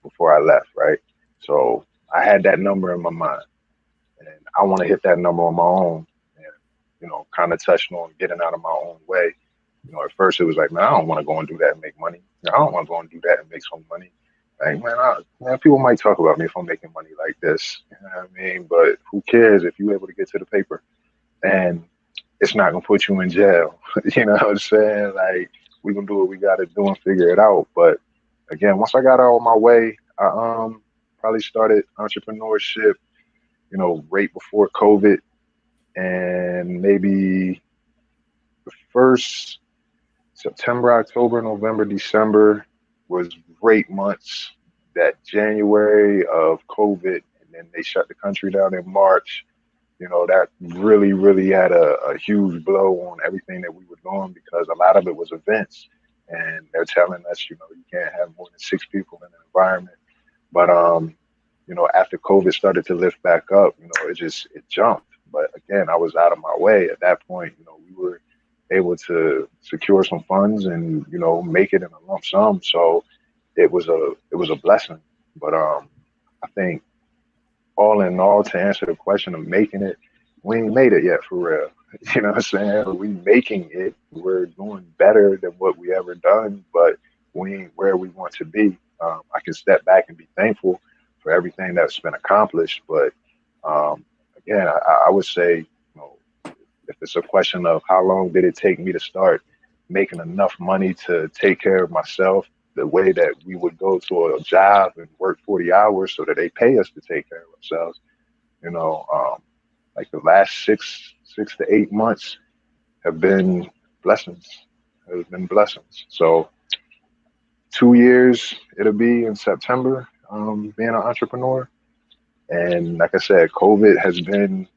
C: before I left, right? So I had that number in my mind and I want to hit that number on my own and, kind of touching on getting out of my own way. At first it was like, man, I don't want to go and do that and make money. I don't want to go and do that and make some money. Like, man, people might talk about me if I'm making money like this. You know what I mean? But who cares if you're able to get to the paper? And it's not gonna put you in jail. You know what I'm saying? Like we can do what we gotta do and figure it out. But again, once I got out of my way, I probably started entrepreneurship, right before COVID and maybe the first September, October, November, December was great months. That January of COVID and then they shut the country down in March. That really had a huge blow on everything that we were doing because a lot of it was events and they're telling us, you can't have more than 6 people in an environment. But after COVID started to lift back up, it jumped. But again, I was out of my way at that point. We were able to secure some funds and make it in a lump sum. So it was a blessing. But I think all in all, to answer the question of making it, we ain't made it yet for real. You know what I'm saying? We making it. We're doing better than what we ever done, but we ain't where we want to be. I can step back and be thankful for everything that's been accomplished. But again, I would say, if it's a question of how long did it take me to start making enough money to take care of myself, the way that we would go to a job and work 40 hours so that they pay us to take care of ourselves, like the last 6 to 8 months have been blessings. Have been blessings. So 2 years it'll be in September, being an entrepreneur. And like I said, COVID has been,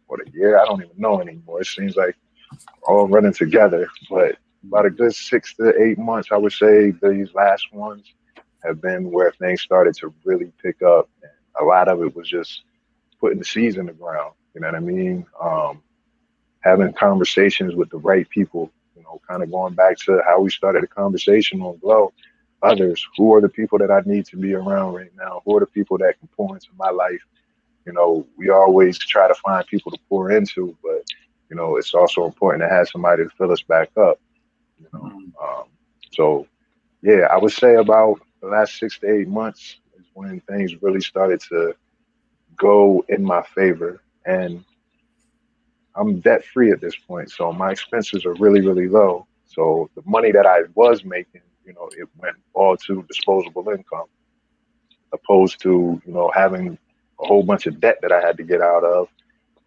C: what, a year? I don't even know anymore. It seems like all running together, but about a good 6 to 8 months, I would say these last ones have been where things started to really pick up. And a lot of it was just putting the seeds in the ground. You know what I mean? Having conversations with the right people, kind of going back to how we started the conversation on GLOWW. Others, who are the people that I need to be around right now? Who are the people that can pour into my life? We always try to find people to pour into, but, it's also important to have somebody to fill us back up. So, yeah, I would say about the last 6 to 8 months is when things really started to go in my favor. And I'm debt free at this point. So my expenses are really, really low. So the money that I was making, it went all to disposable income, opposed to, having a whole bunch of debt that I had to get out of.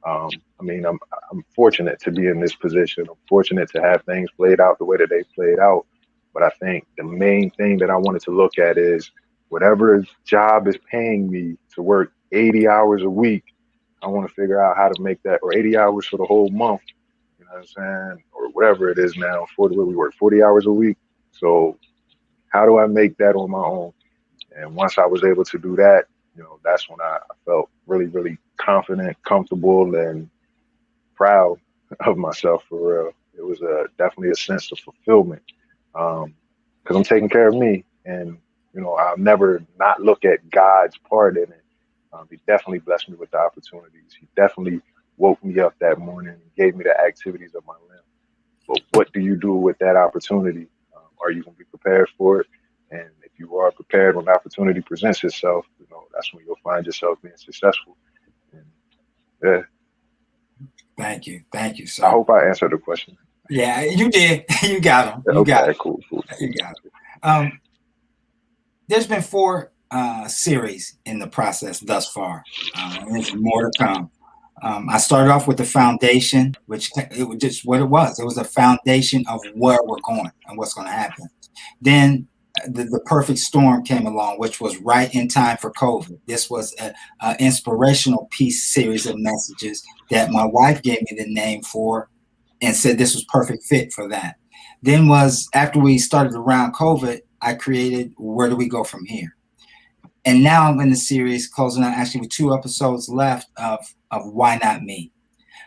C: I'm fortunate to be in this position. I'm fortunate to have things played out the way that they played out. But I think the main thing that I wanted to look at is whatever job is paying me to work 80 hours a week, I want to figure out how to make that, or 80 hours for the whole month, you know what I'm saying? Or whatever it is now, we work 40 hours a week. So how do I make that on my own? And once I was able to do that, that's when I felt really, really confident, comfortable, and proud of myself, for real. It was definitely a sense of fulfillment, because I'm taking care of me, and I'll never not look at God's part in it. He definitely blessed me with the opportunities. He definitely woke me up that morning and gave me the activities of my limb. But what do you do with that opportunity? Are you going to be prepared for it? And if you are prepared when the opportunity presents itself, that's when you'll find yourself being successful. And, yeah.
A: Thank you, sir.
C: I hope I answered the question.
A: Yeah, you did. You got him. You
C: okay,
A: got it.
C: Cool.
A: You got it. There's been 4 series in the process thus far. There's more to come. I started off with the foundation, which it was just what it was. It was a foundation of where we're going and what's going to happen. Then the perfect storm came along, which was right in time for COVID. This was an inspirational piece series of messages that my wife gave me the name for and said this was perfect fit for that. Then was after we started around COVID, I created Where Do We Go From Here? And now I'm in the series closing out actually with 2 episodes left of Why Not Me?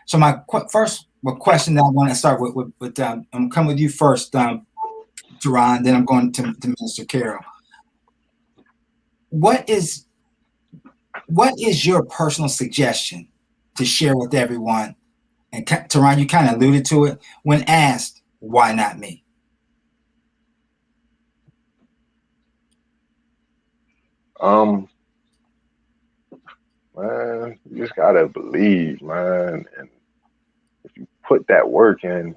A: So my first question that I want to start with I'm going to come with you first, Terron, then I'm going to Mr. Carroll. What is your personal suggestion to share with everyone? And Terron, you kind of alluded to it when asked, why not me?
C: Man, you just gotta believe, man. And if you put that work in,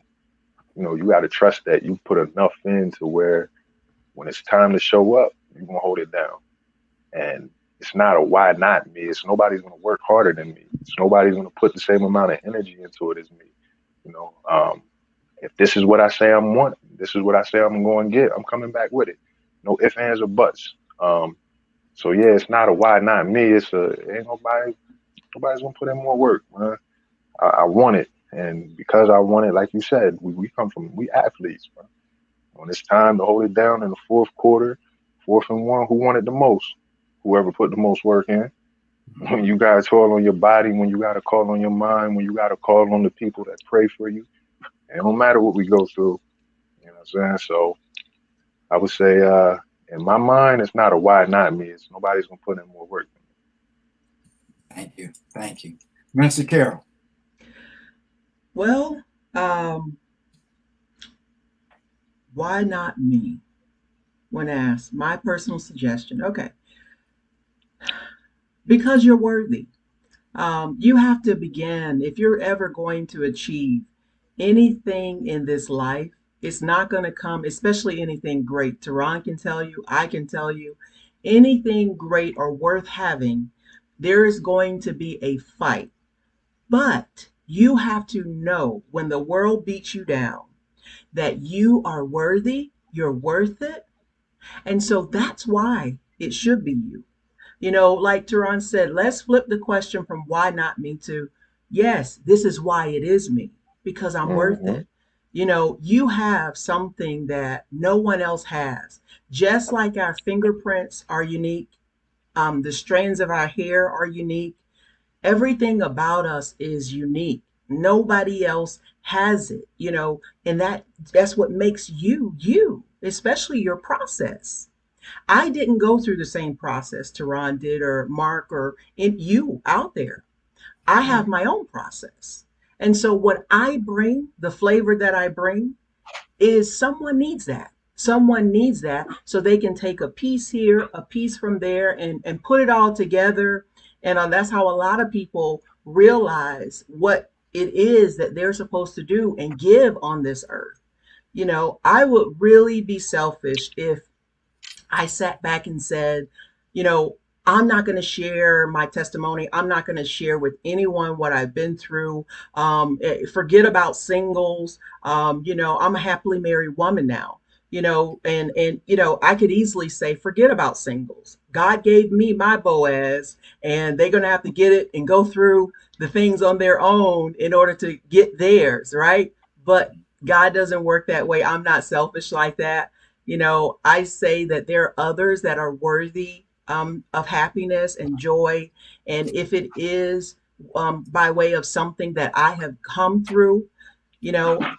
C: you gotta trust that you put enough in to where when it's time to show up, you're gonna hold it down. And it's not a why not me. It's nobody's gonna work harder than me. It's nobody's gonna put the same amount of energy into it as me. If this is what I say I'm wanting, this is what I say I'm going to get, I'm coming back with it. No ifs, ands, or buts. So yeah, it's not a why not me. It's ain't nobody's gonna put in more work, man. I want it, and because I want it, like you said, we come from, we athletes, bro. When it's time to hold it down in the fourth quarter, 4th and 1, who won it the most? Whoever put the most work in. When you guys call on your body, when you got to call on your mind, when you got to call on the people that pray for you, it don't matter what we go through. You know what I'm saying? So I would say, in my mind, it's not a why not me. It's nobody's gonna put in more work than me.
A: Thank you. Thank you. Mr. Carroll.
B: Well, why not me? When asked, my personal suggestion. Okay, because you're worthy. You have to begin, if you're ever going to achieve anything in this life, it's not going to come, especially anything great. Terron can tell you, I can tell you, anything great or worth having, there is going to be a fight. But you have to know when the world beats you down that you are worthy, you're worth it. And so that's why it should be you. Like Teron said, let's flip the question from why not me to, yes, this is why it is me, because I'm worth
C: Mm-hmm.
B: it. You have something that no one else has. Just like our fingerprints are unique, the strands of our hair are unique. Everything about us is unique. Nobody else has it, and that's what makes you you, especially your process. I didn't go through the same process Teron did or Mark or you out there. I have my own process. And so what I bring, the flavor that I bring, is someone needs that. Someone needs that so they can take a piece here, a piece from there, and put it all together. And that's how a lot of people realize what it is that they're supposed to do and give on this earth. I would really be selfish if I sat back and said, you know, I'm not going to share my testimony. I'm not going to share with anyone what I've been through. Forget about singles. I'm a happily married woman now. And I could easily say, forget about singles. God gave me my Boaz, and they're going to have to get it and go through the things on their own in order to get theirs, right? But God doesn't work that way. I'm not selfish like that. I say that there are others that are worthy of happiness and joy. And if it is by way of something that I have come through,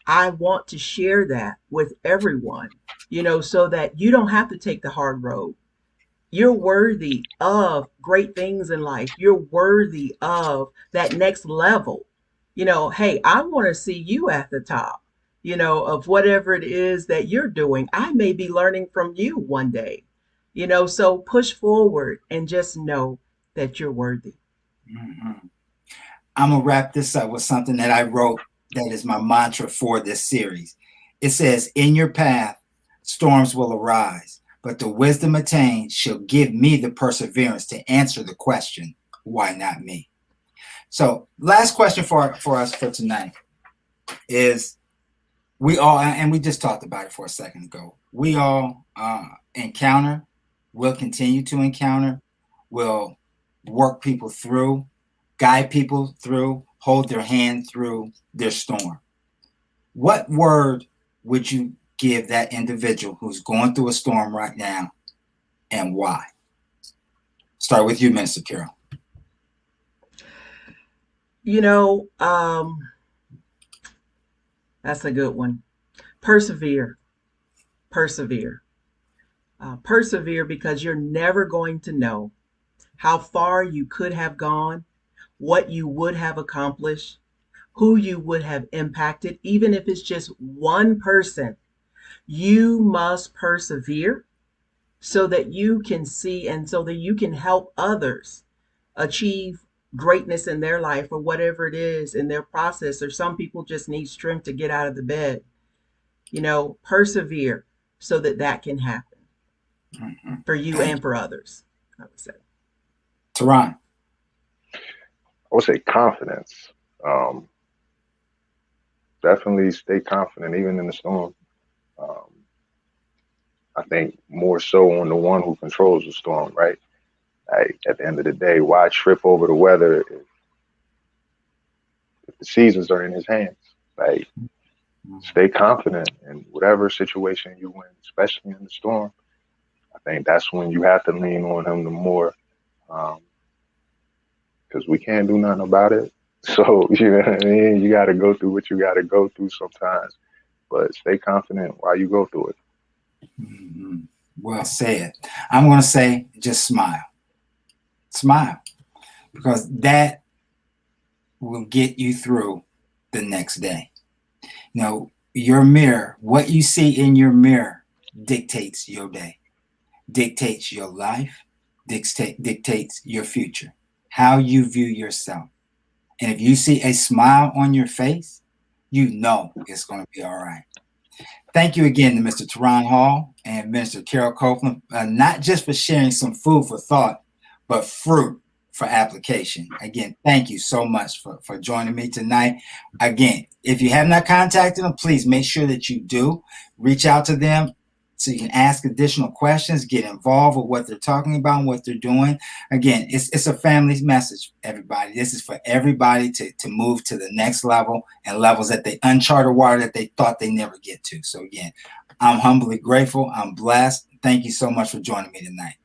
B: I want to share that with everyone, so that you don't have to take the hard road. You're worthy of great things in life. You're worthy of that next level. Hey, I want to see you at the top, of whatever it is that you're doing. I may be learning from you one day, so push forward and just know that you're worthy.
A: Mm-hmm. I'm going to wrap this up with something that I wrote that is my mantra for this series. It says, in your path, storms will arise, but the wisdom attained shall give me the perseverance to answer the question, why not me? So last question for us for tonight is, we all, and we just talked about it for a second ago, we all encounter, will continue to encounter, will work people through, guide people through, hold their hand through their storm. What word would you give that individual who's going through a storm right now, and why? Start with you, Mr. Carroll.
B: That's a good one. Persevere. Persevere. Persevere, because you're never going to know how far you could have gone, what you would have accomplished, who you would have impacted, even if it's just one person. You must persevere so that you can see and so that you can help others achieve greatness in their life or whatever it is in their process. Or some people just need strength to get out of the bed. Persevere so that that can happen for you and for others, I would say.
A: Terron.
C: I would say confidence. Um, Definitely stay confident even in the storm. Um, I think more so on the one who controls the storm, right? Like at the end of the day, why trip over the weather if the seasons are in his hands? Like stay confident in whatever situation you in, especially in the storm. I think that's when you have to lean on him the more, because we can't do nothing about it. So, you know what I mean? You got to go through what you got to go through sometimes, but stay confident while you go through it.
A: Mm-hmm. Well said. I'm going to say just smile. Smile, because that will get you through the next day. You know, your mirror, what you see in your mirror dictates your day, dictates your life, dictates your future, how you view yourself. And if you see a smile on your face, you know it's going to be all right. Thank you again to Mr. Terron Hall and Minister Carol Copeland, not just for sharing some food for thought, but fruit for application. Again, thank you so much for joining me tonight. Again, if you have not contacted them, please make sure that you do reach out to them so you can ask additional questions, get involved with what they're talking about and what they're doing. Again, it's a family message, everybody. This is for everybody to move to the next level and levels that they uncharted water that they thought they never get to. So again, I'm humbly grateful. I'm blessed. Thank you so much for joining me tonight.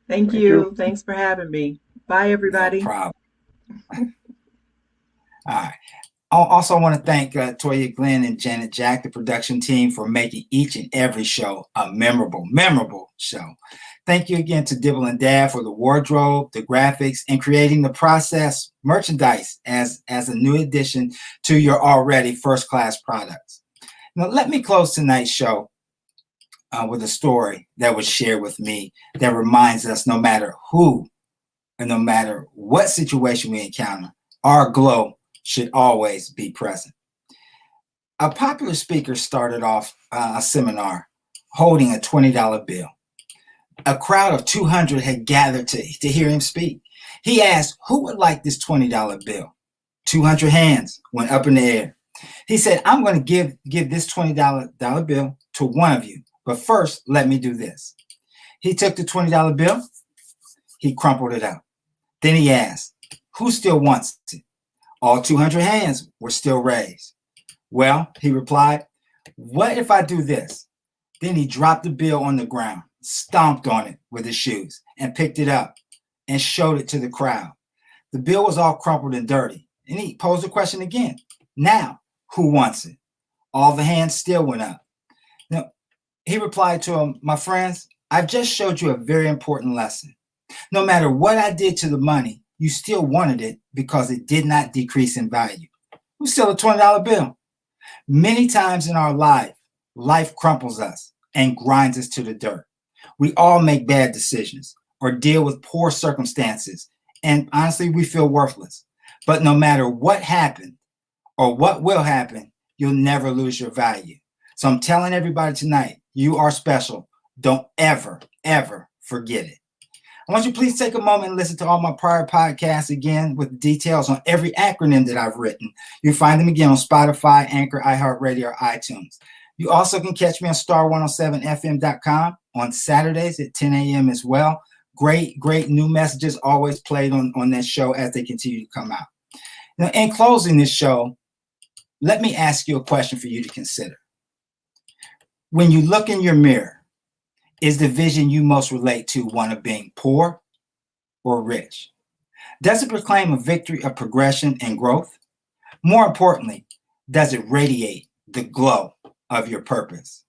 B: Thank you. Thanks for having me. Bye, everybody.
A: No problem. All right. I also want to thank Toya Glenn and Janet Jack, the production team, for making each and every show a memorable show. Thank you again to Dibble and Dad for the wardrobe, the graphics, and creating the process merchandise as a new addition to your already first-class products. Now, let me close tonight's show with a story that was shared with me that reminds us no matter who and no matter what situation we encounter, our glow should always be present. A popular speaker started off a seminar holding a $20 bill. A crowd of 200 had gathered to hear him speak. He asked, who would like this $20 bill? 200 hands went up in the air. He said, I'm going to give this $20 bill to one of you, but first, let me do this. He took the $20 bill, he crumpled it up. Then he asked, who still wants it? All 200 hands were still raised. Well, he replied, what if I do this? Then he dropped the bill on the ground, stomped on it with his shoes, and picked it up and showed it to the crowd. The bill was all crumpled and dirty. And he posed the question again. Now, who wants it? All the hands still went up. Now, he replied to him, my friends, I've just showed you a very important lesson. No matter what I did to the money, you still wanted it because it did not decrease in value. It was still a $20 bill. Many times in our life crumples us and grinds us to the dirt. We all make bad decisions or deal with poor circumstances, and honestly, we feel worthless. But no matter what happened or what will happen, you'll never lose your value. So I'm telling everybody tonight, you are special. Don't ever forget it. I want you to please take a moment and listen to all my prior podcasts again with details on every acronym that I've written. You'll find them again on Spotify, Anchor, iHeartRadio, or iTunes. You also can catch me on star107fm.com on Saturdays at 10 a.m. as well. Great new messages always played on that show as they continue to come out. Now, in closing this show, let me ask you a question for you to consider. When you look in your mirror, is the vision you most relate to one of being poor or rich? Does it proclaim a victory of progression and growth? More importantly, does it radiate the glow of your purpose?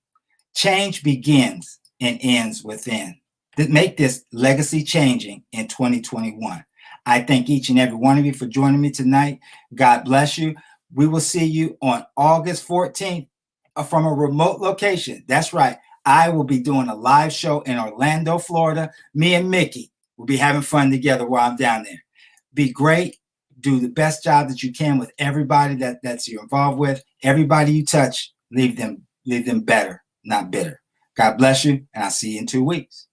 A: Change begins and ends within. Make this legacy changing in 2021. I thank each and every one of you for joining me tonight. God bless you. We will see you on August 14th from a remote location. That's right. I will be doing a live show in Orlando, Florida. Me and Mickey will be having fun together while I'm down there. Be great. Do the best job that you can with everybody that's you're involved with. Everybody you touch, leave them better, not bitter. God bless you, and I'll see you in 2 weeks.